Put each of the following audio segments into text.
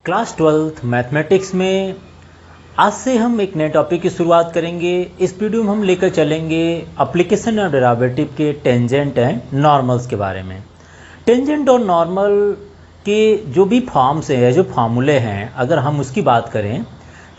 Class 12th mathematics में आज से हम एक नए टॉपिक की शुरुआत करेंगे। इस वीडियो में हम लेकर चलेंगे एप्लीकेशन और डेरिवेटिव के टेंजेंट एंड नॉर्मल्स के बारे में। टेंजेंट और नॉर्मल के जो भी फॉर्म्स हैं या जो फार्मूले हैं, अगर हम उसकी बात करें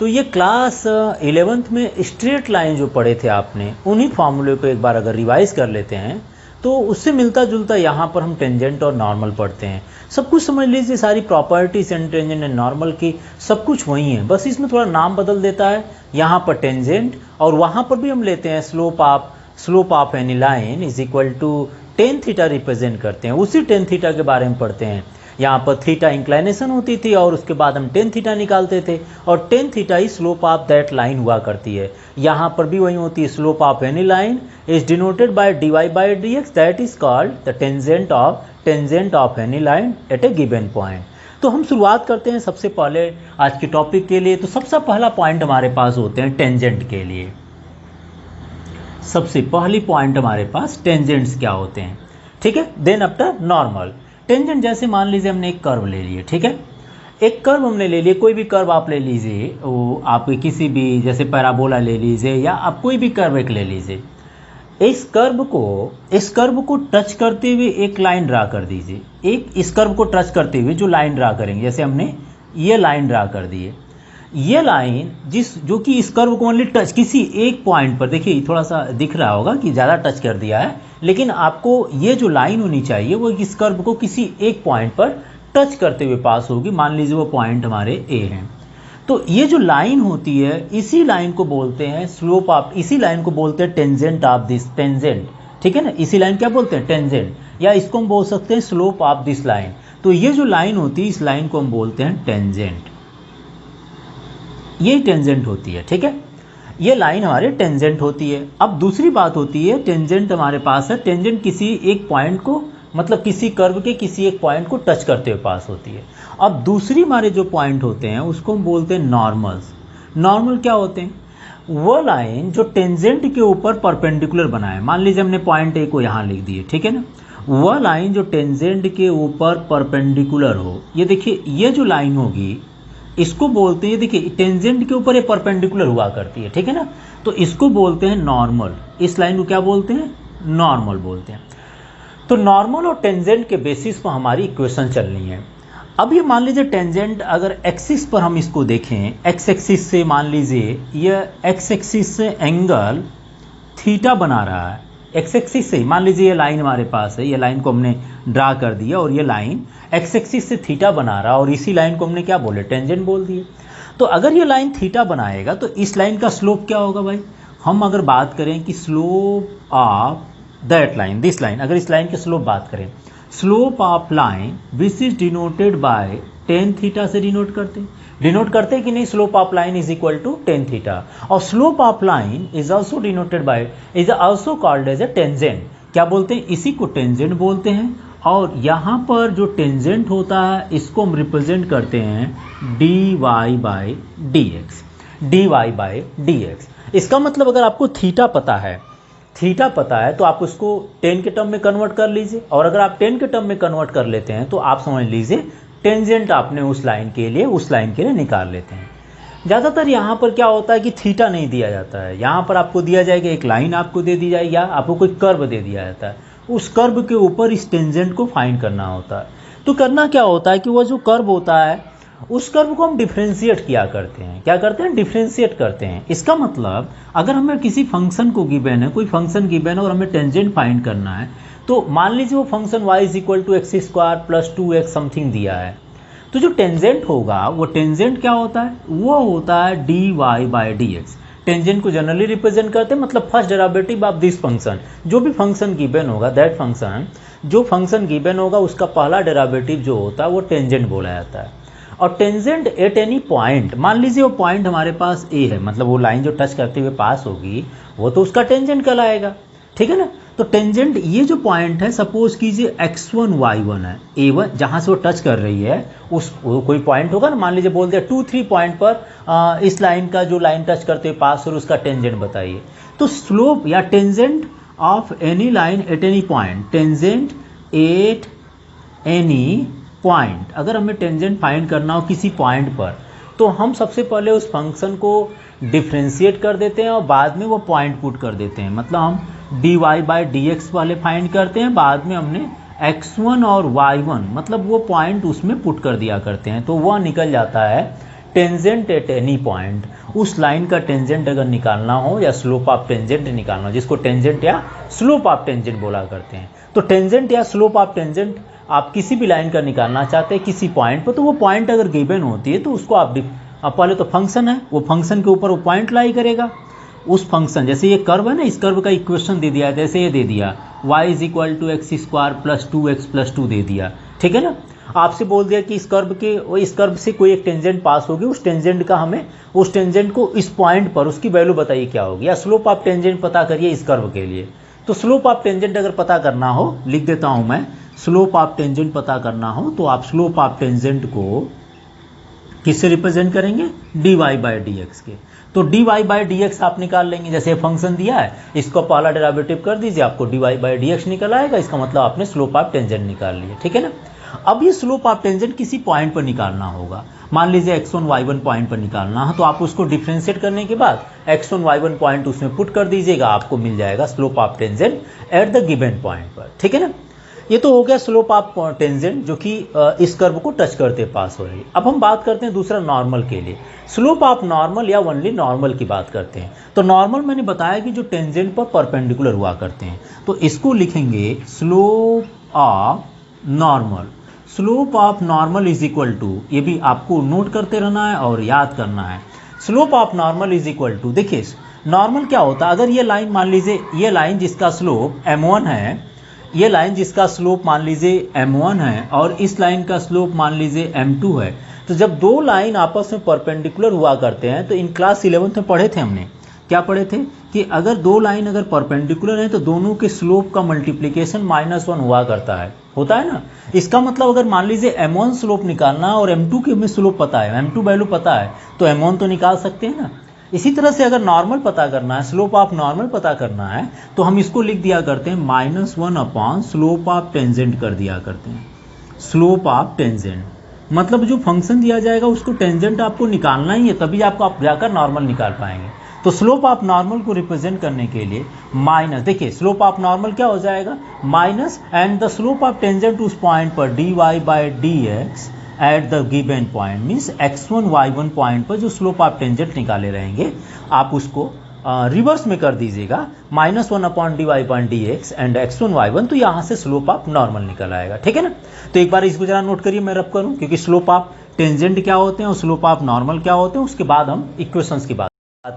तो ये क्लास 11th में स्ट्रेट लाइन जो पढ़े थे आपने, उन्हीं फार्मूले को एक बार अगर रिवाइज कर लेते हैं तो उससे मिलता जुलता यहाँ पर हम टेंजेंट और नॉर्मल पढ़ते हैं। सब कुछ समझ लीजिए, सारी properties and tangent and normal की सब कुछ वही है, बस इसमें थोड़ा नाम बदल देता है। यहाँ पर टेंजेंट और वहाँ पर भी हम लेते हैं slope of any line is equal to tan theta represent करते हैं, उसी टेन थीटा के बारे में पढ़ते हैं। यहाँ पर थीटा इंक्लाइनेशन होती थी और उसके बाद हम टेन थीटा निकालते थे और टेन थीटा ही स्लोप ऑफ दैट लाइन हुआ करती है। यहाँ पर भी वही होती है, slope of any line is denoted by dy by dx, that is called the tangent of any line at a given point. तो हम शुरुआत करते हैं सबसे पहले आज के टॉपिक के लिए। तो सबसे पहला पॉइंट हमारे पास होते हैं टेंजेंट के लिए। सबसे पहली पॉइंट हमारे पास टेंजेंट्स क्या होते हैं, ठीक है। देन आफ्टर नॉर्मल टेंजेंट, जैसे मान लीजिए हमने एक कर्व ले लिए, ठीक है। एक कर्व हमने ले लिए, कोई भी कर्व आप ले लीजिए, वो आप किसी भी जैसे पैराबोला ले लीजिए या आप कोई भी कर्व एक ले लीजिए। इस कर्व को टच करते हुए एक लाइन ड्रा कर दीजिए। इस कर्व को टच करते हुए जो लाइन ड्रा करेंगे, जैसे हमने ये लाइन ड्रा कर दी है, ये लाइन जो कि इस कर्व को ओनली टच किसी एक पॉइंट पर, देखिए थोड़ा सा दिख रहा होगा कि ज़्यादा टच कर दिया है, लेकिन आपको ये जो लाइन होनी चाहिए वो इस कर्व को किसी एक पॉइंट पर टच करते हुए पास होगी। मान लीजिए वो पॉइंट हमारे ए हैं। तो ये जो लाइन होती है, इसी लाइन को बोलते हैं स्लोप ऑफ, इसी लाइन को बोलते हैं टेंजेंट ऑफ दिस, टेंजेंट, ठीक है ना। इसी लाइन क्या बोलते हैं, टेंजेंट, या इसको हम बोल सकते हैं स्लोप ऑफ दिस लाइन। तो ये जो लाइन होती है, इस लाइन को हम बोलते हैं टेंजेंट, ये टेंजेंट होती है, ठीक है। ये लाइन हमारे टेंजेंट होती है। अब दूसरी बात होती है, टेंजेंट हमारे पास है, टेंजेंट किसी एक पॉइंट को, मतलब किसी कर्व के किसी एक पॉइंट को टच करते हुए पास होती है। अब दूसरी हमारे जो पॉइंट होते हैं उसको हम बोलते हैं नॉर्मल्स। नॉर्मल क्या होते हैं, वो लाइन जो टेंजेंट के ऊपर परपेंडिकुलर बनाए। मान लीजिए हमने पॉइंट ए को यहाँ लिख दिए, ठीक है ना। वह लाइन जो टेंजेंट के ऊपर परपेंडिकुलर हो, ये देखिए ये जो लाइन होगी इसको बोलते हैं, देखिए टेंजेंट के ऊपर ये परपेंडिकुलर हुआ करती है, ठीक है ना। तो इसको बोलते हैं नॉर्मल। इस लाइन को क्या बोलते हैं, नॉर्मल बोलते हैं। तो नॉर्मल और टेंजेंट के बेसिस पर हमारी इक्वेशन चलनी है। अब ये मान लीजिए टेंजेंट अगर एक्सिस पर हम इसको देखें, एक्स एक्सिस से मान लीजिए ये एक्स एक्सिस से एंगल थीटा बना रहा है। एक्स एक्सिस से मान लीजिए ये लाइन हमारे पास है, ये लाइन को हमने ड्रा कर दिया और ये लाइन एक्स एक्सिस से थीटा बना रहा, और इसी लाइन को हमने क्या बोले, टेंजेंट बोल दिए। तो अगर ये लाइन थीटा बनाएगा तो इस लाइन का स्लोप क्या होगा भाई। हम अगर बात करें कि slope of that line, this line, अगर इस लाइन की स्लोप बात करें, slope of line which is denoted by tan theta से डिनोट करते कि नहीं, slope of line is equal to tan theta. और slope of line is also denoted by, is also called as a tangent. क्या बोलते हैं, इसी को टेंजेंट बोलते हैं। और यहाँ पर जो टेंजेंट होता है इसको हम रिप्रेजेंट करते हैं dy बाई dx। इसका मतलब अगर आपको थीटा पता है तो आप उसको 10 के टर्म में कन्वर्ट कर लीजिए, और अगर आप 10 के टर्म में कन्वर्ट कर लेते हैं तो आप समझ लीजिए टेंजेंट आपने उस लाइन के लिए निकाल लेते हैं। ज़्यादातर यहाँ पर क्या होता है कि थीटा नहीं दिया जाता है, यहाँ पर आपको दिया जाएगा एक लाइन आपको दे दी जाएगी या आपको कोई कर्व दे दिया जाता है, उस कर्व के ऊपर इस टेंजेंट को फाइंड करना होता है। तो करना क्या होता है कि वो जो कर्व होता है उस कर्व को हम डिफ्रेंशिएट किया करते हैं। क्या करते हैं, डिफ्रेंशिएट करते हैं। इसका मतलब अगर हमें किसी फंक्शन को गिवन है, कोई फंक्शन गिवन है और हमें टेंजेंट फाइंड करना है, तो मान लीजिए वो function y is equal to x square plus 2x something दिया है, तो जो टेंजेंट होगा वो टेंजेंट क्या होता है, वो होता है dy बाई dx। टेंजेंट को जनरली रिप्रेजेंट करते हैं, मतलब first derivative of this function. जो भी फंक्शन गिवन होगा, दैट फंक्शन, जो फंक्शन गिवन होगा उसका पहला डेरिवेटिव जो होता है वो टेंजेंट बोला जाता है। और टेंजेंट एट एनी पॉइंट, मान लीजिए वो पॉइंट हमारे पास ए है, मतलब वो लाइन जो टच करते हुए पास होगी वो तो उसका टेंजेंट कहलाएगा, ठीक है ना। तो टेंजेंट ये जो पॉइंट है, सपोज कीजिए x1 y1 है, a1 जहाँ से वो टच कर रही है उस कोई पॉइंट होगा ना, मान लीजिए बोल दिया 2-3 पॉइंट पर इस लाइन का जो लाइन टच करते हुए पास हो उसका टेंजेंट बताइए। तो स्लोप या tangent of any line eight any point, tangent at any point, अगर हमें टेंजेंट फाइंड करना हो किसी पॉइंट पर, तो हम सबसे पहले उस फंक्शन को डिफ्रेंशिएट कर देते हैं और बाद में वो पॉइंट पुट कर देते हैं। मतलब हम dy बाई डी एक्स पहले फाइंड करते हैं, बाद में हमने x1 और y1 मतलब वो पॉइंट उसमें पुट कर दिया करते हैं, तो वह निकल जाता है टेंजेंट एट एनी पॉइंट। उस लाइन का टेंजेंट अगर निकालना हो या स्लोप ऑफ टेंजेंट निकालना हो, जिसको टेंजेंट या स्लोप ऑफ टेंजेंट बोला करते हैं, तो टेंजेंट या स्लोप ऑफ टेंजेंट आप किसी भी लाइन का निकालना चाहते हैं किसी पॉइंट पर, तो वो पॉइंट अगर गिवन होती है तो उसको आप पहले तो फंक्शन है, वो फंक्शन के ऊपर वो पॉइंट लाई करेगा। उस फंक्शन, जैसे ये कर्व है ना, इस कर्व का इक्वेशन दे दिया है, जैसे ये दे दिया y is equal to x square plus 2x plus 2 दे दिया, ठीक है ना। आपसे बोल दिया कि इस कर्व से कोई एक टेंजेंट पास होगी, उस टेंजेंट का हमें उस टेंजेंट को इस पॉइंट पर उसकी वैल्यू बताइए क्या होगी, या स्लोप ऑफ टेंजेंट पता करिए इस कर्व के लिए। तो स्लोप ऑफ टेंजेंट अगर पता करना हो, लिख देता हूँ मैं, स्लोप ऑफ टेंजेंट पता करना हो तो आप स्लोप ऑफ टेंजेंट को किससे रिप्रेजेंट करेंगे, dy बाई डी एक्स के। तो dy बाई डी एक्स आप निकाल लेंगे, जैसे फंक्शन दिया है इसको पहला डेरिवेटिव कर दीजिए, आपको dy बाई डी एक्स निकल आएगा, इसका मतलब आपने स्लोप ऑफ टेंजेंट निकाल लिया, ठीक है ना। अब ये स्लोप ऑफ टेंजेंट किसी पॉइंट पर निकालना होगा, मान लीजिए x1 y1 पॉइंट पर निकालना है, तो आप उसको डिफ्रेंशिएट करने के बाद x1 y1 पॉइंट उसमें पुट कर दीजिएगा, आपको मिल जाएगा slope of tangent at the given point पर, ठीक है ना। ये तो हो गया स्लोप ऑफ टेंजेंट जो कि इस कर्व को टच करते पास हो रही है। अब हम बात करते हैं दूसरा नॉर्मल के लिए, स्लोप ऑफ नॉर्मल या ओनली नॉर्मल की बात करते हैं। तो नॉर्मल मैंने बताया कि जो टेंजेंट पर परपेंडिकुलर हुआ करते हैं, तो इसको लिखेंगे slope of normal. Slope of normal is equal to, ये भी आपको नोट करते रहना है और याद करना है, slope of normal is equal to, देखिए नॉर्मल क्या होता है, अगर ये लाइन मान लीजिए, ये लाइन जिसका स्लोप m1 है, ये लाइन जिसका स्लोप मान लीजिए m1 है और इस लाइन का स्लोप मान लीजिए m2 है, तो जब दो लाइन आपस में परपेंडिकुलर हुआ करते हैं, तो इन क्लास 11th में पढ़े थे हमने, क्या पढ़े थे कि अगर दो लाइन अगर परपेंडिकुलर हैं तो दोनों के स्लोप का मल्टीप्लिकेशन -1 हुआ करता है, होता है ना। इसका मतलब अगर मान लीजिए m1 स्लोप निकालना और m2 के हमें स्लोप पता है, m2 वैल्यू पता है, तो m1 तो निकाल सकते हैं ना। इसी तरह से अगर नॉर्मल पता करना है, स्लोप ऑफ नॉर्मल पता करना है, तो हम इसको लिख दिया करते हैं -1 अपॉन स्लोप ऑफ टेंजेंट कर दिया करते हैं। स्लोप ऑफ टेंजेंट मतलब जो फंक्शन दिया जाएगा उसको टेंजेंट आपको निकालना ही है, तभी आपको आप जाकर नॉर्मल निकाल पाएंगे। तो स्लोप ऑफ नॉर्मल को रिप्रेजेंट करने के लिए माइनस, देखिए स्लोप ऑफ नॉर्मल क्या हो जाएगा, minus and the slope of tangent उस पॉइंट पर dy by D x at the given point, means x1 y1 point पर जो स्लोप ऑफ टेंजेंट निकाले रहेंगे, आप उसको रिवर्स में कर दीजिएगा, -1 upon dy by D x and x1 y1, तो यहाँ से स्लोप ऑफ नॉर्मल निकल आएगा, ठीक है ना। तो एक बार इसको जरा नोट करिए, मैं रब करूँ, क्योंकि स्लोप ऑफ टेंजेंट क्या होते हैं और स्लोप ऑफ नॉर्मल क्या होते हैं, उसके बाद हम इक्वेशंस की बात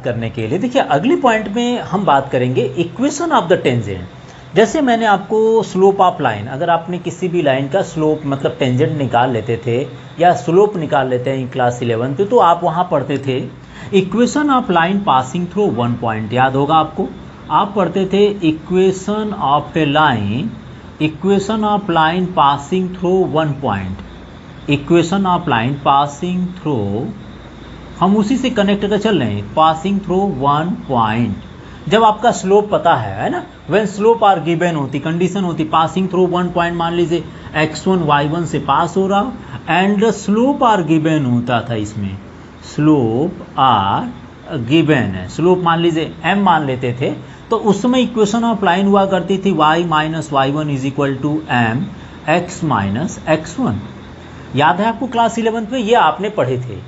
करने के लिए, देखिए अगले पॉइंट में हम बात करेंगे इक्वेशन ऑफ द टेंजेंट। जैसे मैंने आपको स्लोप ऑफ लाइन, अगर आपने किसी भी लाइन का स्लोप मतलब टेंजेंट निकाल लेते थे या स्लोप निकाल लेते हैं क्लास 11 पे, तो आप वहाँ पढ़ते थे equation of line passing through one point, याद होगा आपको, आप पढ़ते थे equation of a line, equation of line passing through one point, equation of line passing through, हम उसी से कनेक्ट कर चल रहे हैं, पासिंग थ्रू वन पॉइंट। जब आपका स्लोप पता है ना, व्हेन स्लोप आर गिवन होती, कंडीशन होती पासिंग थ्रू वन पॉइंट, मान लीजिए x1 y1 से पास हो रहा एंड स्लोप आर गिवन होता था, इसमें स्लोप आर गिवन है, स्लोप मान लीजिए m मान लेते थे, तो उस समय इक्वेशन ऑफ लाइन हुआ करती थी y minus y1 is equal to m x minus x1। याद है आपको क्लास 11th में ये आपने पढ़े थे।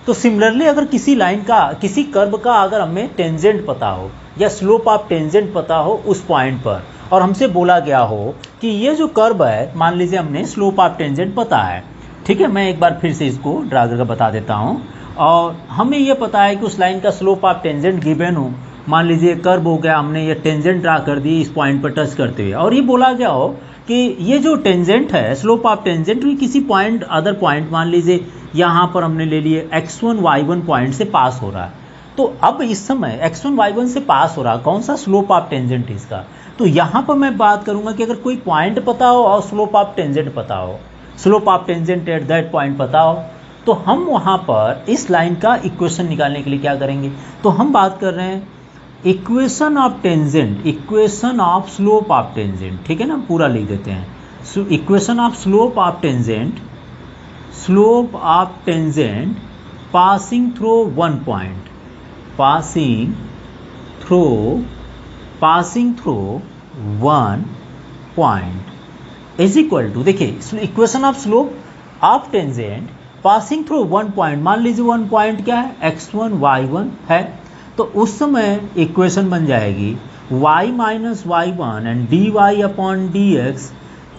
तो सिमिलरली अगर किसी लाइन का, किसी कर्व का अगर हमें टेंजेंट पता हो या स्लोप ऑफ टेंजेंट पता हो उस पॉइंट पर, और हमसे बोला गया हो कि ये जो कर्व है, मान लीजिए हमने स्लोप ऑफ टेंजेंट पता है, ठीक है, मैं एक बार फिर से इसको ड्रा करके बता देता हूँ, और हमें ये पता है कि उस लाइन का स्लोप ऑफ टेंजेंट गिवन हो, मान लीजिए कर्व हो गया, हमने ये टेंजेंट ड्रा कर दी इस पॉइंट पर टच करते हुए, और ये बोला गया हो कि ये जो टेंजेंट है, स्लोप ऑफ टेंजेंट भी किसी पॉइंट, अदर पॉइंट, मान लीजिए यहाँ पर हमने ले लिए x1 y1 पॉइंट से पास हो रहा है, तो अब इस समय x1 y1 से पास हो रहा, कौन सा स्लोप ऑफ टेंजेंट इसका, तो यहाँ पर मैं बात करूँगा कि अगर कोई पॉइंट पता हो और स्लोप ऑफ टेंजेंट पता हो, slope of tangent at that point पता हो, तो हम वहाँ पर इस लाइन का इक्वेशन निकालने के लिए क्या करेंगे, तो हम बात कर रहे हैं equation of tangent, equation of slope of tangent, ठीक है ना, पूरा लिख देते हैं, equation of slope of tangent slope of tangent passing through one point, passing through one point is equal to, देखिए equation of slope of tangent passing through one point, मान लीजिए वन पॉइंट क्या है, x1 y1 है, तो उस समय equation बन जाएगी y minus y1 and dy upon dx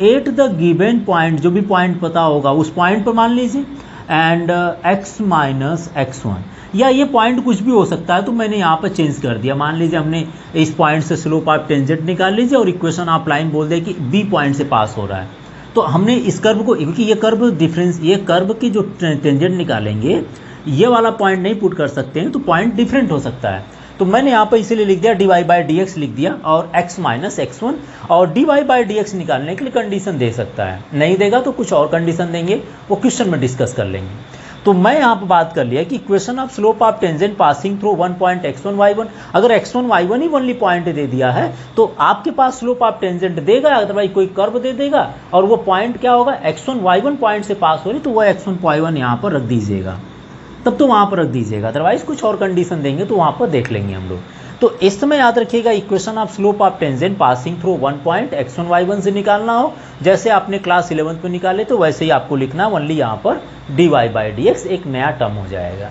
at the given point, जो भी पॉइंट पता होगा उस पॉइंट पर मान लीजिए, एंड x माइनस x1, या ये पॉइंट कुछ भी हो सकता है, तो मैंने यहाँ पर चेंज कर दिया। मान लीजिए हमने इस पॉइंट से स्लोप ऑफ टेंजेंट निकाल लीजिए और इक्वेशन ऑफ लाइन बोल दे कि b पॉइंट से पास हो रहा है, तो हमने इस कर्व को, क्योंकि ये कर्व डिफरेंस, ये कर्व की जो टेंजेंट निकालेंगे ये वाला पॉइंट नहीं पुट कर सकते हैं, तो पॉइंट डिफरेंट हो सकता है, तो मैंने यहाँ पर इसीलिए लिख दिया dy बाई डी एक्स लिख दिया और x माइनस x1, और dy बाई डी एक्स निकालने के लिए कंडीशन दे सकता है, नहीं देगा तो कुछ और कंडीशन देंगे, वो क्वेश्चन में डिस्कस कर लेंगे। तो मैं यहाँ पर बात कर लिया कि equation of slope of tangent passing through one point x1 y1, अगर x1 y1 ही ओनली पॉइंट दे दिया है तो आपके पास स्लोप ऑफ टेंजेंट देगा, अदरवाइज कोई कर्व दे देगा, और वो पॉइंट क्या होगा, x1 y1 पॉइंट से पास हो रही, तो वह x1 y1 यहाँ पर रख दीजिएगा, तब तो वहाँ पर रख दीजिएगा, अदरवाइज कुछ और कंडीशन देंगे तो वहाँ पर देख लेंगे हम लोग। तो इस समय याद रखिएगा equation of slope of tangent passing through one point x1 y1 से निकालना हो, जैसे आपने क्लास 11 में निकाले तो वैसे ही आपको लिखना ओनली यहाँ पर dy बाई डी एक्स, एक नया टर्म हो जाएगा।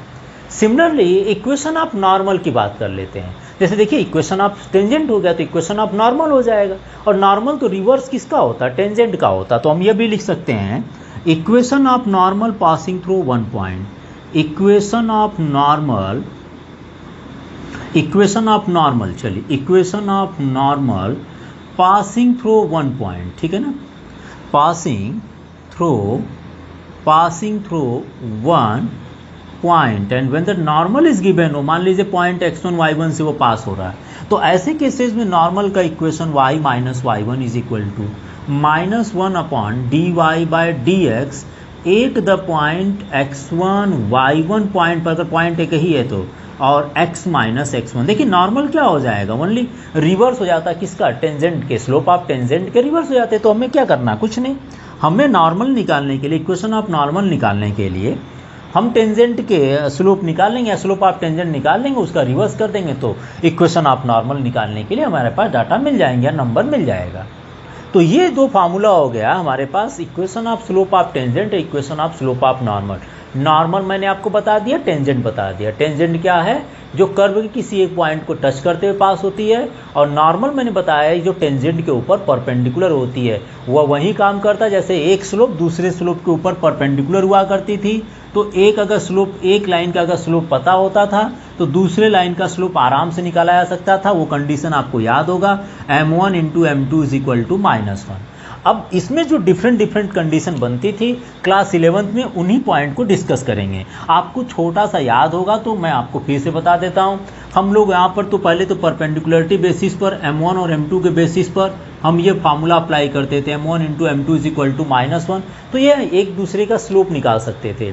सिमिलरली इक्वेशन ऑफ नॉर्मल की बात कर लेते हैं, जैसे देखिए इक्वेशन ऑफ टेंजेंट हो गया तो इक्वेशन ऑफ नॉर्मल हो जाएगा, और नॉर्मल तो रिवर्स किसका होता है, टेंजेंट का होता है, तो हम ये भी लिख सकते हैं equation of normal passing through one point, equation of normal, equation of normal, चलिए equation of normal passing through one point, ठीक है ना, passing through one point, and when the normal is given हो, मान लीजिए पॉइंट x1 y1 से वो पास हो रहा है, तो ऐसे केसेस में नॉर्मल का equation y minus y1 is equal to minus one upon dy by D x at the point x1 y1 point पर, अगर पॉइंट एक ही है तो, और x माइनस x1, देखिए नॉर्मल क्या हो जाएगा, ओनली रिवर्स हो जाता है किसका, टेंजेंट के, स्लोप ऑफ टेंजेंट के रिवर्स हो जाते हैं, तो हमें क्या करना, कुछ नहीं, हमें नॉर्मल निकालने के लिए, इक्वेशन ऑफ नॉर्मल निकालने के लिए हम टेंजेंट के स्लोप निकाल लेंगे या स्लोप ऑफ टेंजेंट निकाल लेंगे, उसका रिवर्स कर देंगे, तो इक्वेशन ऑफ नॉर्मल निकालने के लिए हमारे पास डाटा मिल जाएंगे या नंबर मिल जाएगा। तो ये दो फार्मूला हो गया हमारे पास, equation of slope of tangent, equation of slope of normal. Normal मैंने आपको बता दिया, टेंजेंट बता दिया। टेंजेंट क्या है, जो कर्व के किसी एक पॉइंट को टच करते हुए पास होती है, और नॉर्मल मैंने बताया है जो टेंजेंट के ऊपर परपेंडिकुलर होती है, वह वही काम करता है जैसे एक स्लोप दूसरे स्लोप के ऊपर परपेंडिकुलर हुआ करती थी, तो एक अगर स्लोप, एक लाइन का अगर स्लोप पता होता था तो दूसरे लाइन का स्लोप आराम से निकाला जा सकता था, वो कंडीशन आपको याद होगा, m1 into m2 is equal to -1। अब इसमें जो डिफरेंट कंडीशन बनती थी क्लास 11 में, उन्हीं पॉइंट को डिस्कस करेंगे। आपको छोटा सा याद होगा तो मैं आपको फिर से बता देता हूँ। हम लोग यहाँ पर तो पहले तो परपेंडिकुलरिटी बेसिस पर m1 और m2 के बेसिस पर हम ये फार्मूला अप्लाई करते थे, m1 into m2 is equal to -1, तो ये एक दूसरे का स्लोप निकाल सकते थे।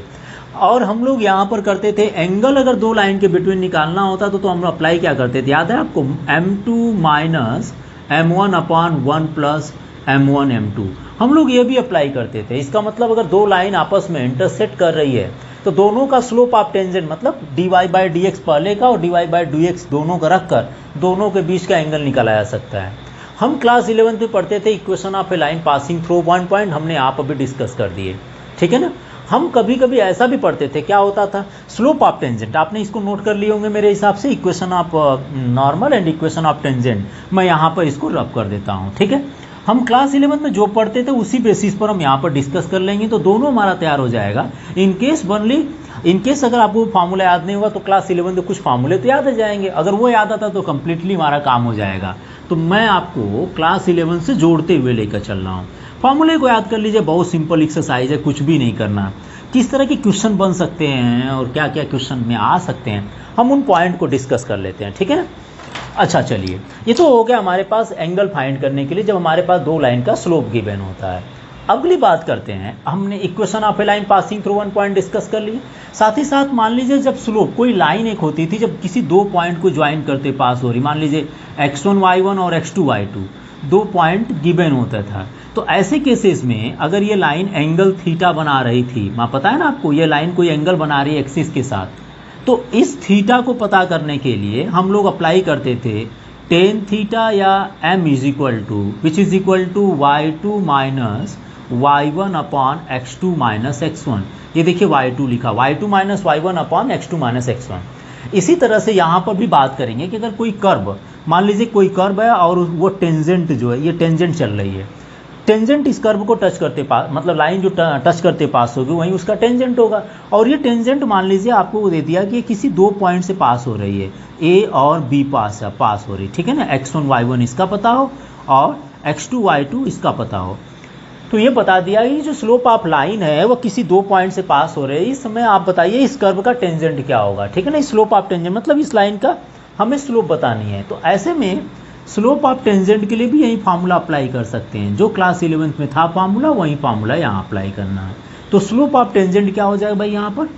और हम लोग यहाँ पर करते थे एंगल, अगर दो लाइन के बिटवीन निकालना होता तो हम अप्लाई क्या करते थे, याद है आपको, m2 minus m1 upon 1 plus m1 m2, हम लोग ये भी अप्लाई करते थे। इसका मतलब अगर दो लाइन आपस में इंटरसेक्ट कर रही है तो दोनों का स्लोप ऑफ टेंजेंट, मतलब dy बाई डी एक्स पहले का और dy बाई डी एक्स दोनों का रख कर दोनों के बीच का एंगल निकाला जा सकता है। हम क्लास 11 में पढ़ते थे equation of a line passing through one point, हमने यहाँ पर भी डिस्कस कर दिए, ठीक है ना। हम कभी कभी ऐसा भी पढ़ते थे, क्या होता था, स्लोप ऑफ टेंजेंट, आपने इसको नोट कर लिए होंगे मेरे हिसाब से, equation of normal and equation of tangent, मैं यहाँ पर इसको रब कर देता हूँ, ठीक है। हम क्लास 11 में जो पढ़ते थे उसी बेसिस पर हम यहाँ पर डिस्कस कर लेंगे, तो दोनों हमारा तैयार हो जाएगा। इनकेस अगर आपको फार्मूला याद नहीं होगा तो क्लास 11 में कुछ फार्मूले तो याद आ जाएंगे, अगर वो याद आता तो कम्प्लीटली हमारा काम हो जाएगा। तो मैं आपको क्लास 11 से जोड़ते हुए लेकर चल रहा हूँ। फार्मूले को याद कर लीजिए, बहुत सिंपल एक्सरसाइज है, कुछ भी नहीं करना। किस तरह के क्वेश्चन बन सकते हैं और क्या क्या क्वेश्चन में आ सकते हैं, हम उन पॉइंट को डिस्कस कर लेते हैं, ठीक है ना। अच्छा चलिए, ये तो हो गया हमारे पास एंगल फाइंड करने के लिए जब हमारे पास दो लाइन का स्लोप गिवन होता है। अगली बात करते हैं, हमने equation of a line passing through one point discuss कर लिए। साथ ही साथ मान लीजिए जब स्लोप, कोई लाइन एक होती थी जब किसी दो पॉइंट को ज्वाइन करते पास हो रही, मान लीजिए x1 y1 और x2 y2 दो पॉइंट गिवन होता था, तो ऐसे केसेस में अगर ये लाइन एंगल थीटा बना रही थी, मैं पता है ना आपको, ये लाइन कोई एंगल बना रही है एक्सिस के साथ, तो इस थीटा को पता करने के लिए हम लोग अप्लाई करते थे टेन थीटा या m is equal to which is equal to y2 minus y1 upon x2 minus x1। ये देखिए y2 लिखा, y2 minus y1 upon x2 minus x1। इसी तरह से यहाँ पर भी बात करेंगे कि अगर कोई कर्व, मान लीजिए कोई कर्व है और वो टेंजेंट जो है, ये टेंजेंट चल रही है, टेंजेंट इस कर्व को टच करते पास, मतलब लाइन जो टच करते पास होगी वहीं उसका टेंजेंट होगा। और ये टेंजेंट मान लीजिए आपको वो दे दिया कि किसी दो पॉइंट से पास हो रही है, ए और बी पास हो रही, ठीक है ना, x1 y1 इसका पता हो और x2 y2 इसका पता हो। तो ये बता दिया कि जो स्लोप ऑफ लाइन है वो किसी दो पॉइंट से पास हो रही है, इस समय आप बताइए इस कर्व का टेंजेंट क्या होगा, ठीक है ना। स्लोप ऑफ टेंजेंट मतलब इस लाइन का हमें स्लोप बतानी है। तो ऐसे में स्लोप ऑफ टेंजेंट के लिए भी यही फार्मूला अप्लाई कर सकते हैं, जो क्लास 11th में था फार्मूला वही फार्मूला यहाँ अप्लाई करना है। तो स्लोप ऑफ टेंजेंट क्या हो जाएगा भाई यहाँ पर,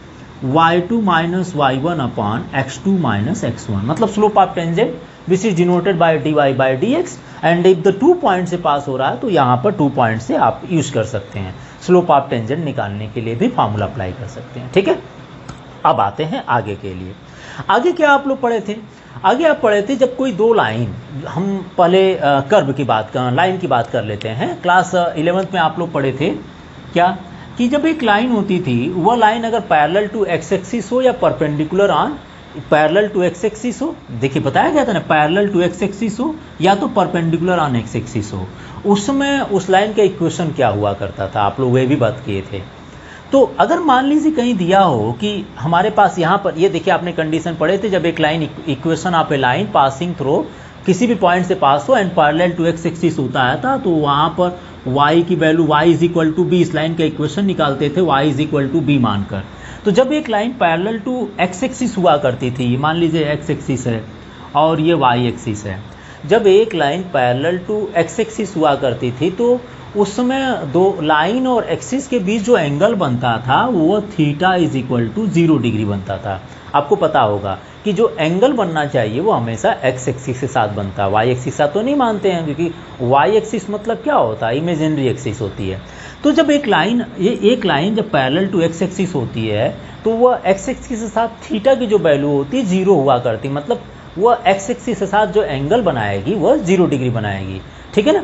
y2 minus y1 upon x2 minus x1, मतलब slope of tangent which is denoted by dy by dx and if the 2 point से पास हो रहा है तो यहाँ पर 2 पॉइंट से आप यूज कर सकते हैं, स्लोप ऑफ टेंजेंट निकालने के लिए भी फार्मूला अप्लाई कर सकते हैं, ठीक है। अब आते हैं आगे के लिए। आगे क्या आप लोग पढ़े थे, आगे आप पढ़े थे जब कोई दो लाइन, हम पहले कर्व की बात कर, लाइन की बात कर लेते हैं। क्लास 11th में आप लोग पढ़े थे क्या, कि जब एक लाइन होती थी वह लाइन अगर पैरेलल टू एक्स एक्सिस हो या perpendicular on parallel to x axis हो, देखिए बताया गया था ना, पैरेलल टू एक्स एक्सिस हो या तो परपेंडिकुलर ऑन एक्स एक्सिस हो, उस समय उस लाइन का इक्वेशन क्या हुआ करता था, आप लोग वे भी बात किए थे। तो अगर मान लीजिए कहीं दिया हो कि हमारे पास यहाँ पर, ये देखिए आपने कंडीशन पढ़े थे, जब एक line equation of a line passing through किसी भी पॉइंट से पास हो and parallel to x axis होता है था, तो वहाँ पर y की value y is equal to b, इस लाइन का इक्वेशन निकालते थे y is equal to b मानकर। तो जब एक line parallel to x axis हुआ करती थी, मान लीजिए एक्स एक्सिस है और ये y एक्सिस है, जब एक line parallel to x axis हुआ करती थी तो उस समय दो लाइन और एक्सिस के बीच जो एंगल बनता था वो theta is equal to 0 degree बनता था। आपको पता होगा कि जो एंगल बनना चाहिए वो हमेशा एक्स एक्सिस के साथ बनता है, वाई एक्सिस के साथ तो नहीं मानते हैं, क्योंकि वाई एक्सिस मतलब क्या होता है, इमेजिनरी एक्सिस होती है। तो जब एक लाइन, ये एक लाइन जब पैरेलल टू एक्स एक्सिस होती है तो वह एक्स एक्सिस के साथ थीटा की जो वैल्यू होती है 0 हुआ करती, मतलब वह एक्स एक्सिस के साथ जो एंगल बनाएगी वह 0 डिग्री बनाएगी, ठीक है ना।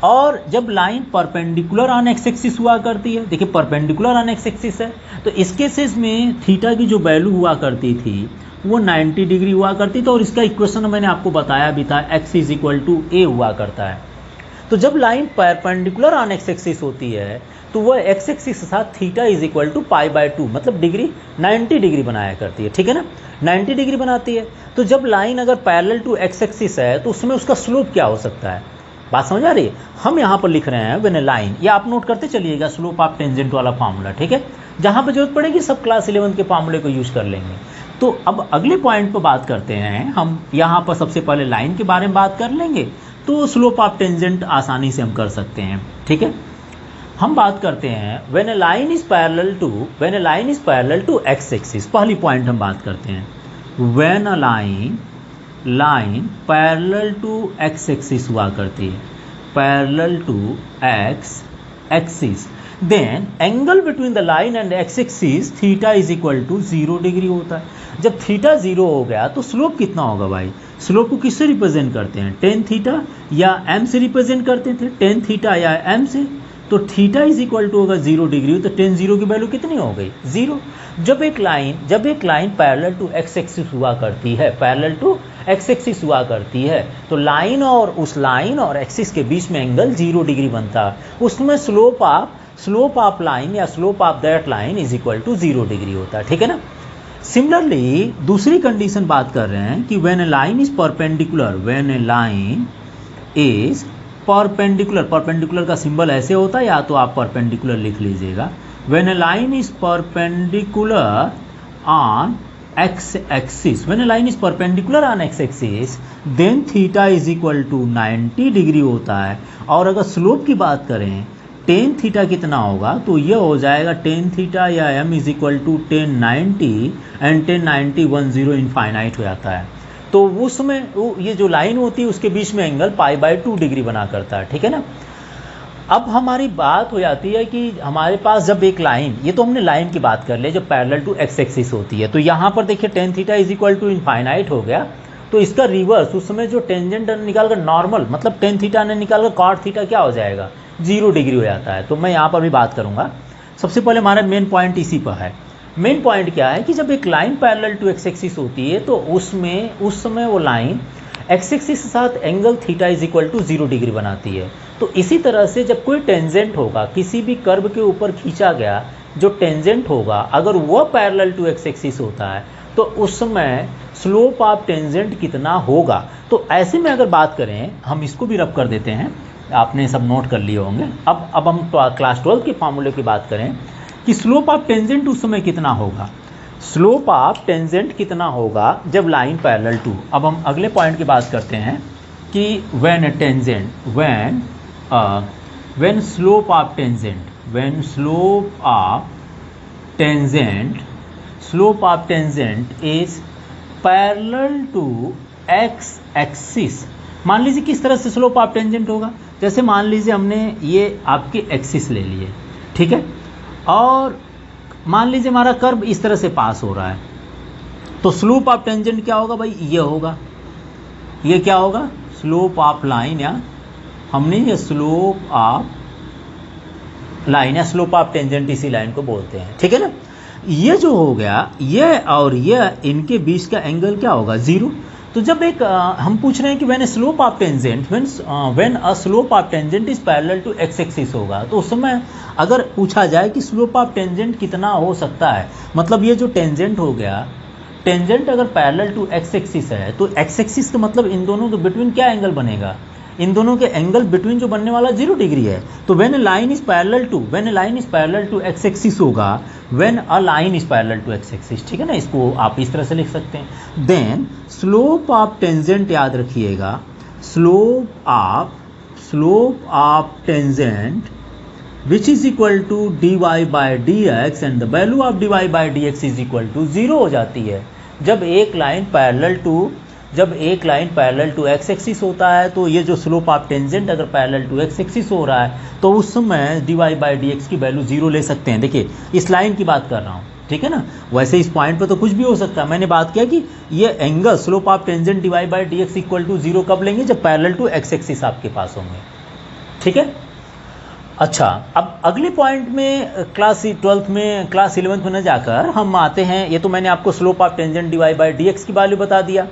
और जब line perpendicular on x axis हुआ करती है, देखिए परपेंडिकुलर ऑन एक्स एक्सिस है, तो इस केसेस में थीटा की जो वैल्यू हुआ करती थी वो 90 डिग्री हुआ करती थी, और इसका इक्वेशन मैंने आपको बताया भी था, x is equal to a हुआ करता है। तो जब line perpendicular on x axis होती है तो वह एक्स एक्सिस के साथ theta is equal to pi by 2, मतलब डिग्री 90 डिग्री बनाया करती है, ठीक है ना, 90 डिग्री बनाती है। तो जब लाइन अगर पैरेलल टू एक्स एक्सिस है तो उसमें उसका स्लोप क्या हो सकता है, बात समझ आ रही है। हम यहाँ पर लिख रहे हैं व्हेन ए लाइन, या आप नोट करते चलिएगा स्लोप ऑफ टेंजेंट वाला फार्मूला, ठीक है, जहाँ पर जरूरत पड़ेगी सब क्लास 11 के फार्मूले को यूज कर लेंगे। तो अब अगले पॉइंट पर बात करते हैं हम, यहाँ पर सबसे पहले लाइन के बारे में बात कर लेंगे, तो स्लोप ऑफ टेंजेंट आसानी से हम कर सकते हैं, ठीक है। हम बात करते हैं when a line is parallel to x axis, पहली पॉइंट हम बात करते हैं when a line parallel to x axis हुआ करती है, parallel to x axis, then angle between the line and x axis theta is equal to 0 degree होता है। जब थीटा 0 हो गया तो स्लोप कितना होगा भाई, स्लोप को किससे रिप्रेजेंट करते हैं, टेन थीटा या एम से रिप्रेजेंट करते थे, टेन थीटा या एम से, तो थीटा इज इक्वल टू होगा 0 डिग्री, तो टेन 0 की वैल्यू कितनी हो गई, 0। जब एक line parallel to x axis हुआ करती है, पैरेलल टू एक्स एक्सिस हुआ करती है, तो लाइन और उस लाइन और एक्सिस के बीच में एंगल 0 डिग्री बनता है, उसमें स्लोप ऑफ लाइन या slope of that line is equal to 0 degree होता है, ठीक है ना। सिमिलरली दूसरी कंडीशन बात कर रहे हैं कि when a line is perpendicular, when a line is perpendicular का सिंबल ऐसे होता है, या तो आप परपेंडिकुलर लिख लीजिएगा, when a line is perpendicular on x axis, when a line is perpendicular on x axis then theta is equal to 90 degree होता है। और अगर स्लोप की बात करें टेन थीटा कितना होगा, तो ये हो जाएगा टेन थीटा या m is equal to 1090 and 1090 10 infinite हो जाता है। तो उसमें ये जो लाइन होती है उसके बीच में एंगल पाई बाय 2 डिग्री बना करता है, ठीक है ना। अब हमारी बात हो जाती है कि हमारे पास जब एक लाइन, ये तो हमने लाइन की बात कर ली जो पैरेलल टू एक्स एक्सिस होती है, तो यहाँ पर देखिए tan theta is equal to infinite हो गया, तो इसका रिवर्स उस समय जो टेंजेंट निकाल कर नॉर्मल, मतलब टेन थीटा ने निकाल कर कॉट थीटा क्या हो जाएगा, 0 डिग्री हो जाता है। तो मैं यहाँ पर भी बात करूँगा। सबसे पहले हमारा मेन पॉइंट इसी पर है। मेन पॉइंट क्या है कि जब एक line parallel to x axis होती है तो उसमें उस समय वो लाइन एक्स एक्सिस के साथ angle theta is equal to 0 degree बनाती है। तो इसी तरह से जब कोई टेंजेंट होगा किसी भी कर्व के ऊपर खींचा गया जो टेंजेंट होगा, अगर वह पैरेलल टू एक्स एक्सिस होता है तो उस समय स्लोप ऑफ टेंजेंट कितना होगा। तो ऐसे में अगर बात करें, हम इसको भी रब कर देते हैं, आपने सब नोट कर लिए होंगे। अब हम क्लास 12 के फार्मूले की बात करें कि स्लोप ऑफ टेंजेंट उस समय कितना होगा। स्लोप ऑफ टेंजेंट कितना होगा जब लाइन पैरेलल टू। अब हम अगले पॉइंट की बात करते हैं कि when tangent when slope of tangent is parallel to x axis. मान लीजिए किस तरह से स्लोप ऑफ टेंजेंट होगा, जैसे मान लीजिए हमने ये आपके एक्सिस ले लिए, ठीक है, और मान लीजिए हमारा कर्व इस तरह से पास हो रहा है, तो स्लोप ऑफ टेंजेंट क्या होगा भाई, ये होगा। ये क्या होगा, स्लोप ऑफ लाइन, या हमने ये स्लोप ऑफ लाइन या स्लोप ऑफ टेंजेंट इसी लाइन को बोलते हैं, ठीक है ना। ये जो हो गया, ये और ये इनके बीच का एंगल क्या होगा, 0। तो जब एक हम पूछ रहे हैं कि when slope of tangent when a slope of tangent is parallel to x axis होगा, तो उस समय अगर पूछा जाए कि स्लोप ऑफ टेंजेंट कितना हो सकता है, मतलब ये जो टेंजेंट हो गया, टेंजेंट अगर पैरेलल टू एक्स एक्सिस है तो एक्स एक्सिस का मतलब इन दोनों के बिटवीन क्या एंगल बनेगा, इन दोनों के एंगल बिटवीन जो बनने वाला 0 डिग्री है। तो when a line is parallel to x axis होगा, when a line is parallel to x axis, ठीक है ना। इसको आप इस तरह से लिख सकते हैं। देन स्लोप ऑफ टेंजेंट याद रखिएगा, slope of tangent which is equal to dy by D x and the value of dy by D x is equal to 0 हो जाती है। जब एक line parallel to x axis होता है तो ये जो स्लोप ऑफ टेंजेंट अगर पैरेलल टू एक्स एक्सिस हो रहा है तो उस समय dy बाई डी एक्स की वैल्यू 0 ले सकते हैं। देखिए इस लाइन की बात कर रहा हूँ, ठीक है ना। वैसे इस पॉइंट पर तो कुछ भी हो सकता है, मैंने बात किया कि ये angle slope of tangent dy by D x equal to 0 कब लेंगे, जब पैरेलल टू एक्स एक्सिस आपके पास होंगे, ठीक है। अच्छा, अब अगले पॉइंट में क्लास 11 में न जाकर हम आते हैं, ये तो मैंने आपको slope of tangent dy by D x की वैल्यू बता दिया।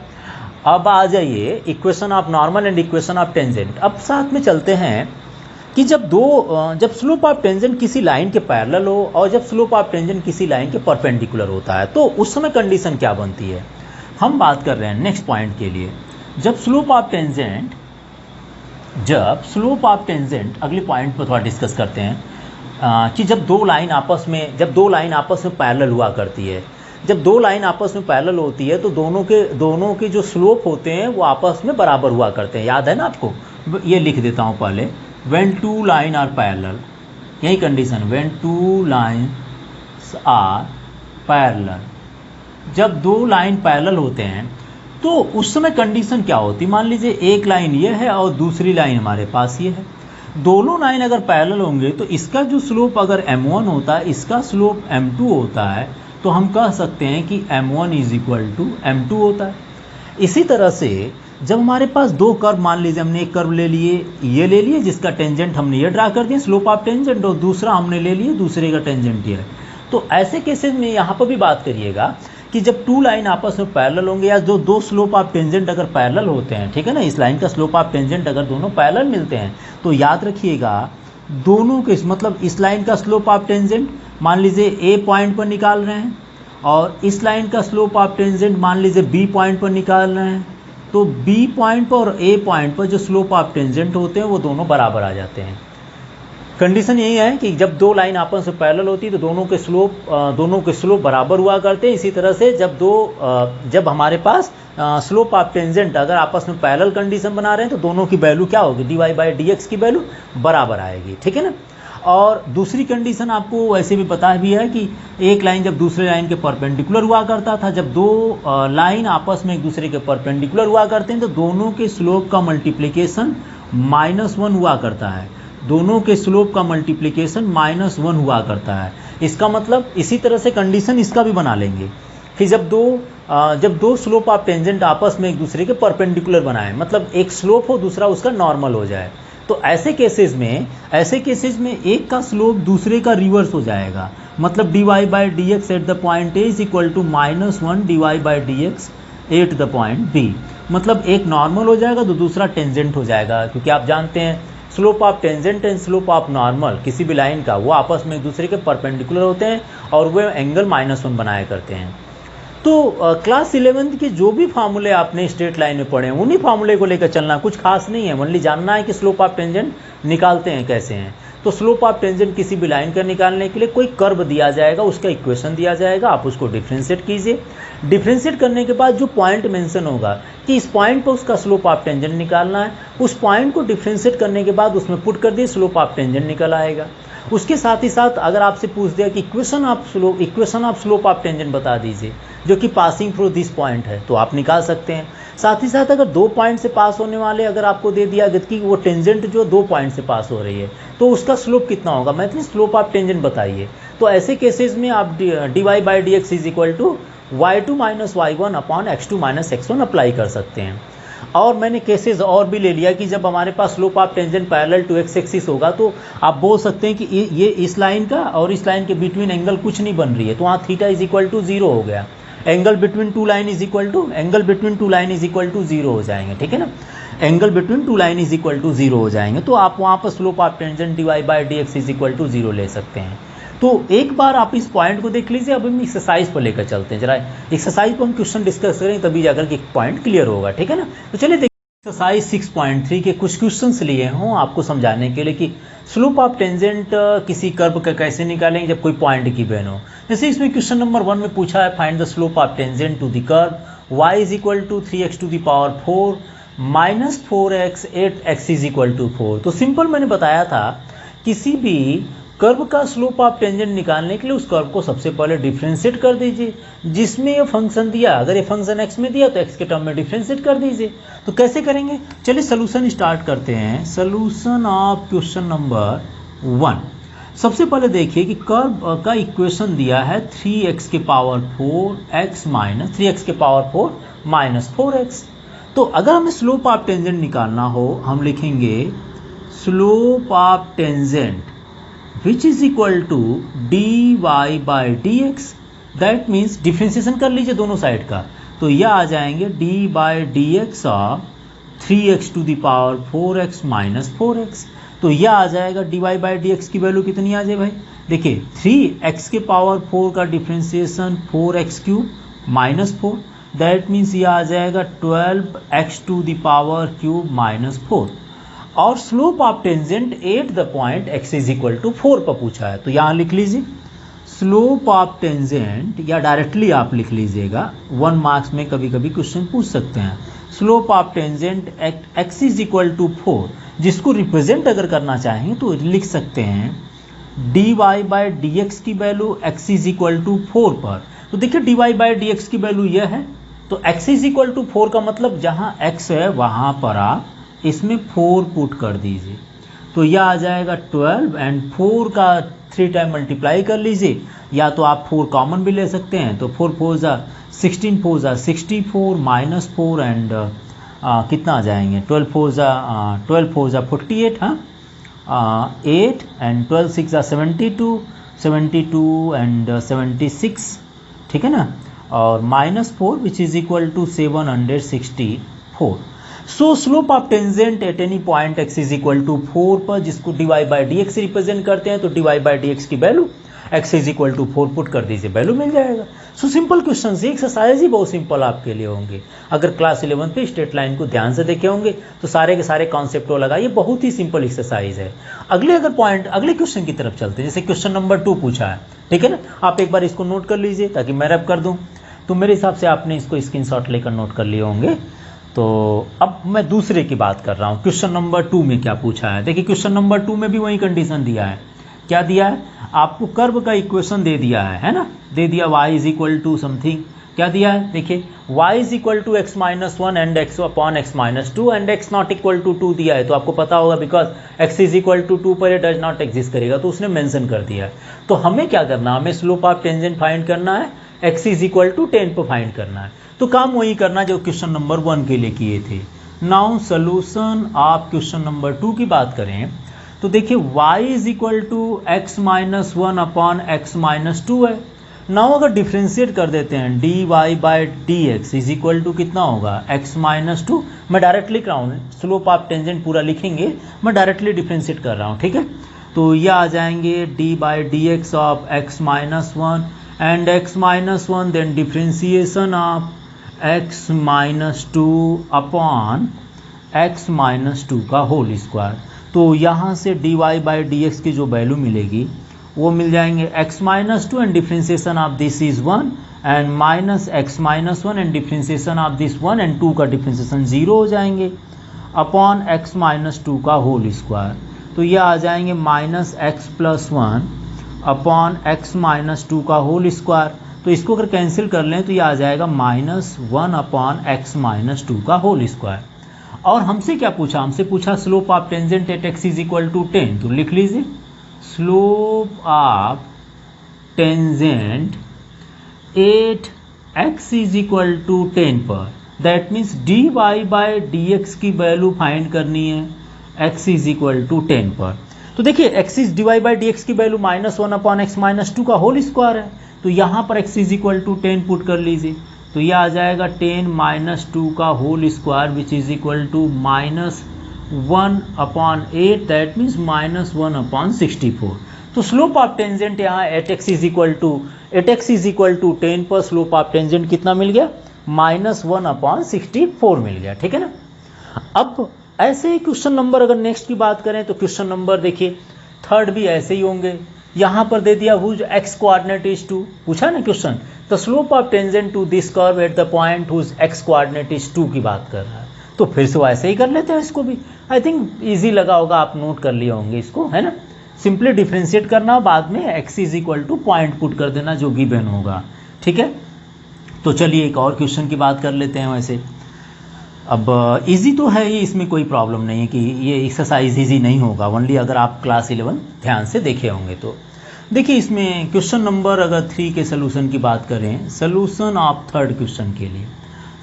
अब आ जाइए equation of normal and equation of tangent. अब साथ में चलते हैं कि जब स्लोप ऑफ टेंजेंट किसी लाइन के पैरेलल हो और जब स्लोप ऑफ टेंजेंट किसी लाइन के परपेंडिकुलर होता है तो उस समय कंडीशन क्या बनती है। हम बात कर रहे हैं नेक्स्ट पॉइंट के लिए, जब स्लोप ऑफ टेंजेंट अगले पॉइंट पर थोड़ा डिस्कस करते हैं कि जब दो लाइन आपस में पैरेलल हुआ करती है, जब दो लाइन आपस में पैरेलल होती है तो दोनों के जो स्लोप होते हैं वो आपस में बराबर हुआ करते हैं। याद है ना आपको, ये लिख देता हूँ पहले, when two line are parallel, यही condition, when two lines are parallel, जब दो लाइन पैरेलल होते हैं तो उस समय कंडीशन क्या होती है। मान लीजिए एक लाइन ये है और दूसरी लाइन हमारे पास ये है, दोनों लाइन अगर पैरेलल होंगे तो इसका जो स्लोप अगर m1 होता है, इसका स्लोप m2 होता है, तो हम कह सकते हैं कि m1 is equal to m2 होता है। इसी तरह से जब हमारे पास दो कर्व, मान लीजिए हमने एक कर्व ले लिए जिसका टेंजेंट हमने ये ड्रा कर दिया स्लोप ऑफ टेंजेंट, और दूसरा हमने ले लिए दूसरे का टेंजेंट ये है। तो ऐसे केसेस में यहाँ पर भी बात करिएगा कि जब टू लाइन आपस में पैरेलल होंगे या जो दो स्लोप ऑफ टेंजेंट अगर पैरेलल होते हैं, ठीक है ना, इस लाइन का स्लोप ऑफ टेंजेंट अगर दोनों पैरेलल मिलते हैं तो याद रखिएगा दोनों के, मतलब इस लाइन का स्लोप ऑफ टेंजेंट मान लीजिए ए पॉइंट पर निकाल रहे हैं और इस लाइन का स्लोप ऑफ टेंजेंट मान लीजिए बी पॉइंट पर निकाल रहे हैं, तो बी पॉइंट पर और ए पॉइंट पर जो स्लोप ऑफ टेंजेंट होते हैं वो दोनों बराबर आ जाते हैं। कंडीशन यही है कि जब दो लाइन आपस में पैरेलल होती है तो दोनों के स्लोप बराबर हुआ करते हैं। इसी तरह से जब हमारे पास स्लोप ऑफ टेंजेंट अगर आपस में पैरेलल कंडीशन बना रहे हैं तो दोनों की वैल्यू क्या होगी, dy बाई डी एक्स की वैल्यू बराबर आएगी, ठीक है ना। और दूसरी कंडीशन आपको वैसे भी पता भी है कि एक लाइन जब दूसरे लाइन के परपेंडिकुलर हुआ करता था, जब दो लाइन आपस में एक दूसरे के परपेंडिकुलर हुआ करते हैं तो दोनों के स्लोप का मल्टीप्लिकेशन -1 हुआ करता है। दोनों के स्लोप का मल्टीप्लिकेशन -1 हुआ करता है। इसका मतलब इसी तरह से कंडीशन इसका भी बना लेंगे कि जब दो स्लोप ऑफ टेंजेंट आपस में एक दूसरे के परपेंडिकुलर बनाएं, मतलब एक स्लोप हो दूसरा उसका नॉर्मल हो जाए, तो ऐसे केसेस में एक का स्लोप दूसरे का रिवर्स हो जाएगा। मतलब dy/dx at the point A is equal to -1 dy/dx at the point B। मतलब एक नॉर्मल हो जाएगा तो दूसरा टेंजेंट हो जाएगा, क्योंकि आप जानते हैं slope of tangent and slope of normal किसी भी लाइन का वो आपस में एक दूसरे के परपेंडिकुलर होते हैं और वे एंगल -1 बनाया करते हैं। तो क्लास 11th के जो भी फार्मूले आपने स्ट्रेट लाइन में पढ़े हैं उन्हीं फार्मूले को लेकर चलना, कुछ खास नहीं है। ओनली जानना है कि स्लोप ऑफ टेंजेंट निकालते हैं कैसे हैं। तो स्लोप ऑफ टेंजेंट किसी भी लाइन का निकालने के लिए कोई कर्व दिया जाएगा, उसका इक्वेशन दिया जाएगा, आप उसको डिफ्रेंशिएट कीजिए। डिफ्रेंशिएट करने के बाद जो पॉइंट मेंशन होगा कि इस पॉइंट पर उसका स्लोप ऑफ टेंजेंट निकालना है, उस पॉइंट को डिफ्रेंशिएट करने के बाद उसमें पुट कर दिए, स्लोप ऑफ टेंजेंट निकल आएगा। उसके साथ ही साथ अगर आपसे पूछ दिया कि equation of slope of tangent बता दीजिए जो कि पासिंग थ्रू दिस पॉइंट है, तो आप निकाल सकते हैं। साथ ही साथ अगर 2 पॉइंट से पास होने वाले अगर आपको दे दिया कि वो टेंजेंट जो 2 पॉइंट से पास हो रही है तो उसका स्लोप कितना होगा, मतलब स्लोप ऑफ टेंजेंट बताइए। तो ऐसे केसेस में आप dy/dx is equal to y2 - y1 upon x2 - x1 apply कर सकते हैं। और मैंने केसेस और भी ले लिया कि जब हमारे पास slope of tangent parallel to x axis होगा तो आप बोल सकते हैं कि ये इस लाइन का और इस लाइन के बिटवीन एंगल कुछ नहीं बन रही है, तो वहाँ थीटा इज इक्वल टू 0 हो गया। Angle between two line is equal to 0 हो जाएंगे, ठीक है ना। Angle between two line is equal to 0 हो जाएंगे, तो आप वहाँ पर slope of tangent dy/dx is equal to 0 ले सकते हैं। तो एक बार आप इस पॉइंट को देख लीजिए। अब हम एक्सरसाइज पर लेकर चलते हैं, जरा एक्सरसाइज पर हम क्वेश्चन डिस्कस करें तभी जाकर के एक पॉइंट क्लियर होगा, ठीक है ना। तो चलिए देखिए एक्सरसाइज 6.3 के कुछ क्वेश्चंस लिए हों आपको समझाने के लिए कि स्लोप ऑफ टेंजेंट किसी कर्व का कैसे निकालेंगे जब कोई पॉइंट की बेन हो। जैसे इसमें क्वेश्चन नंबर 1 में पूछा है find the slope of tangent to the curve y is equal to 3x to the power 4 minus 4x 8x is equal to 4। तो सिंपल मैंने बताया था किसी भी कर्व का स्लोप ऑफ टेंजेंट निकालने के लिए उस कर्व को सबसे पहले डिफ्रेंशिएट कर दीजिए, जिसमें ये फंक्शन दिया, अगर ये फंक्शन x में दिया तो x के टर्म में डिफ्रेंशिएट कर दीजिए। तो कैसे करेंगे, चलिए सोल्यूशन स्टार्ट करते हैं। Solution of question number 1। सबसे पहले देखिए कि कर्व का इक्वेशन दिया है 3x के पावर 4x माइनस 3x के पावर 4 माइनस 4x। तो अगर हमें स्लोप ऑफ टेंजेंट निकालना हो हम लिखेंगे slope of tangent which is equal to dy/dx। That means differentiation कर लीजिए दोनों साइड का, तो यह आ जाएंगे d/dx of 3x to the power 4x minus 4x। तो यह आ जाएगा dy/dx की वैल्यू कितनी आ जाए भाई, देखिए 3x के पावर 4 का differentiation 4x³ minus 4, that means यह आ जाएगा 12x to the power cube minus 4। और slope of tangent at the point x is equal to 4 पर पूछा है, तो यहाँ लिख लीजिए स्लोप ऑफ टेंजेंट, या डायरेक्टली आप लिख लीजिएगा, 1 मार्क्स में कभी कभी क्वेश्चन पूछ सकते हैं। Slope of tangent x is equal to 4, जिसको रिप्रेजेंट अगर करना चाहें तो लिख सकते हैं dy/dx की value x is equal to 4 पर। तो देखिए dy/dx की वैल्यू यह है, तो x इज इक्वल टू 4 का मतलब जहाँ x है वहाँ पर आप इसमें 4 पुट कर दीजिए, तो यह आ जाएगा 12 एंड 4 का 3 टाइम मल्टीप्लाई कर लीजिए, या तो आप 4 कॉमन भी ले सकते हैं, तो 4 4 जा 16, 4 जा 64 माइनस 4 एंड कितना आ जाएंगे 12 4 जा 48, हाँ 8 एंड 12 6 जा 72 एंड 76, ठीक है ना, और minus 4 which is equal to 764। So slope of tangent at any point x is equal to 4 पर, जिसको dy/dx रिप्रेजेंट करते हैं, तो dy/dx की value x is equal to 4 put कर दीजिए, वैल्यू मिल जाएगा। सो सिंपल क्वेश्चन से एक्सरसाइज ही बहुत सिंपल आपके लिए होंगे। अगर क्लास 11 पे स्ट्रेट लाइन को ध्यान से देखे होंगे तो सारे के सारे कॉन्सेप्ट को लगाइए, बहुत ही सिंपल एक्सरसाइज है। अगले क्वेश्चन की तरफ चलते हैं। जैसे क्वेश्चन नंबर 2 पूछा है, ठीक है ना, आप एक बार इसको नोट कर लीजिए ताकि मैं रैप कर दूँ। तो मेरे हिसाब से आपने इसको स्क्रीनशॉट लेकर नोट कर लिए होंगे। तो अब मैं दूसरे की बात कर रहा हूँ, क्वेश्चन नंबर 2 में क्या पूछा है। देखिए क्वेश्चन नंबर 2 में भी वही कंडीशन दिया है, क्या दिया है, आपको कर्व का इक्वेशन दे दिया है ना, दे दिया y is equal to something क्या दिया है देखिए, y is equal to x minus one and x upon x minus two and x not equal to 2 दिया है। तो आपको पता होगा because x is equal to 2 पर ये डज नॉट एग्जिस्ट करेगा, तो उसने मेंशन कर दिया है। तो हमें क्या करना है, हमें स्लोप ऑफ टेंजेंट फाइंड करना है, x इज इक्वल टू 10 पर फाइंड करना है। तो काम वही करना जो क्वेश्चन नंबर 1 के लिए किए थे। Now solution of question number 2 की बात करें तो देखिए y is equal to x minus one upon x minus two है। नाउ अगर डिफ्रेंशिएट कर देते हैं dy by D x is equal to कितना होगा, x माइनस टू। मैं डायरेक्टली लिख रहा हूँ, स्लोप ऑफ टेंजेंट पूरा लिखेंगे, मैं डायरेक्टली डिफ्रेंशिएट कर रहा हूँ, ठीक है। तो ये आ जाएंगे d by D x of x minus one and x minus one, then differentiation of x minus two upon x minus two का होल स्क्वायर। तो यहाँ से d y by D x की जो वैल्यू मिलेगी वो मिल जाएंगे x minus two and differentiation of this is 1 and minus x minus one and differentiation of this 1 and 2 का डिफ्रेंशिएशन 0 हो जाएंगे अपॉन x माइनस टू का होल स्क्वायर। तो ये आ जाएंगे minus x plus one upon x minus two का whole square. तो इसको अगर कैंसिल कर लें तो ये आ जाएगा minus one upon x minus two का होल स्क्वायर। और हमसे क्या पूछा, हमसे पूछा slope of tangent at x is equal to 10। तो लिख लीजिए slope of tangent at x is equal to 10 पर, that means dy by D x की वैल्यू फाइंड करनी है x इज इक्वल टू 10 पर। तो देखिए x is dy by D x की value minus one upon x minus two का whole square है। तो यहाँ पर x is equal to 10 put कर लीजिए, तो यह आ जाएगा 10 माइनस टू का whole square which is equal to minus 1 upon 8, that means minus 1 upon 64। तो स्लोप ऑफ टेंजेंट यहाँ at X is equal to 10 पर स्लोप ऑफ टेंजेंट कितना मिल गया, माइनस 1 अपॉन 64 मिल गया, ठीक है ना। अब ऐसे ही क्वेश्चन नंबर अगर नेक्स्ट की बात करें तो क्वेश्चन नंबर देखिए थर्ड भी ऐसे ही होंगे। यहाँ पर दे दिया हुज एक्स कोऑर्डिनेट इज 2, पूछा ना question, the slope of tangent to this curve at the point whose x coordinate is 2 की बात कर रहा है। तो फिर से वो ऐसे ही कर लेते हैं इसको भी। आई थिंक इजी लगा होगा, आप नोट कर लिए होंगे इसको, है ना। सिंपली डिफ्रेंशिएट करना, बाद में x is equal two point put कर देना जो गिवन होगा, ठीक है। तो चलिए एक और क्वेश्चन की बात कर लेते हैं। वैसे अब इजी तो है ही, इसमें कोई प्रॉब्लम नहीं है कि ये एक्सरसाइज इजी नहीं होगा, ओनली अगर आप क्लास 11 ध्यान से देखे होंगे तो। देखिए इसमें क्वेश्चन नंबर अगर 3 के सोल्यूशन की बात करें, सोल्यूशन ऑफ थर्ड क्वेश्चन के लिए,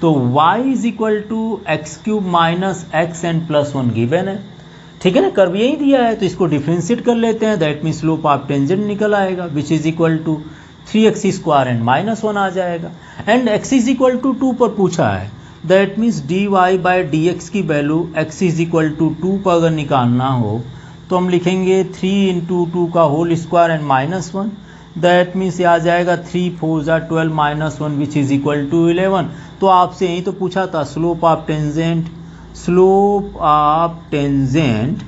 तो y is equal to x cube minus x n plus one given है, ठीक है ना। कर्व यही दिया है तो इसको डिफ्रेंशिएट कर लेते हैं, that mean slope of tangent निकल आएगा which is equal to 3x square and minus 1 आ जाएगा। And x is equal to 2 पर पूछा है, that means dy by D x की value x is equal to 2 पर अगर निकालना हो तो हम लिखेंगे 3 इंटू 2 का whole square and minus 1, that means ये आ जाएगा 3 4 12 minus 1 which is equal to 11। तो आपसे यही तो पूछा था slope of tangent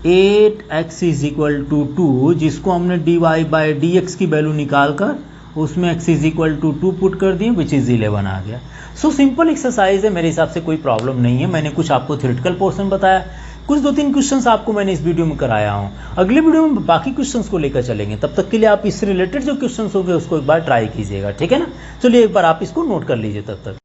8x is equal to 2, जिसको हमने dy बाई डी एक्स की वैल्यू निकाल कर उसमें x is equal to 2 put कर दिए विच इज 11 आ गया। सो सिंपल एक्सरसाइज है, मेरे हिसाब से कोई प्रॉब्लम नहीं है। मैंने कुछ आपको थ्योरेटिकल पोर्शन बताया, कुछ 2-3 क्वेश्चंस आपको मैंने इस वीडियो में कराया हूँ। अगले वीडियो में बाकी क्वेश्चंस को लेकर चलेंगे, तब तक के लिए आप इससे रिलेटेड जो क्वेश्चंस होंगे उसको एक बार ट्राई कीजिएगा, ठीक है ना। चलिए एक बार आप इसको नोट कर लीजिए तब तक।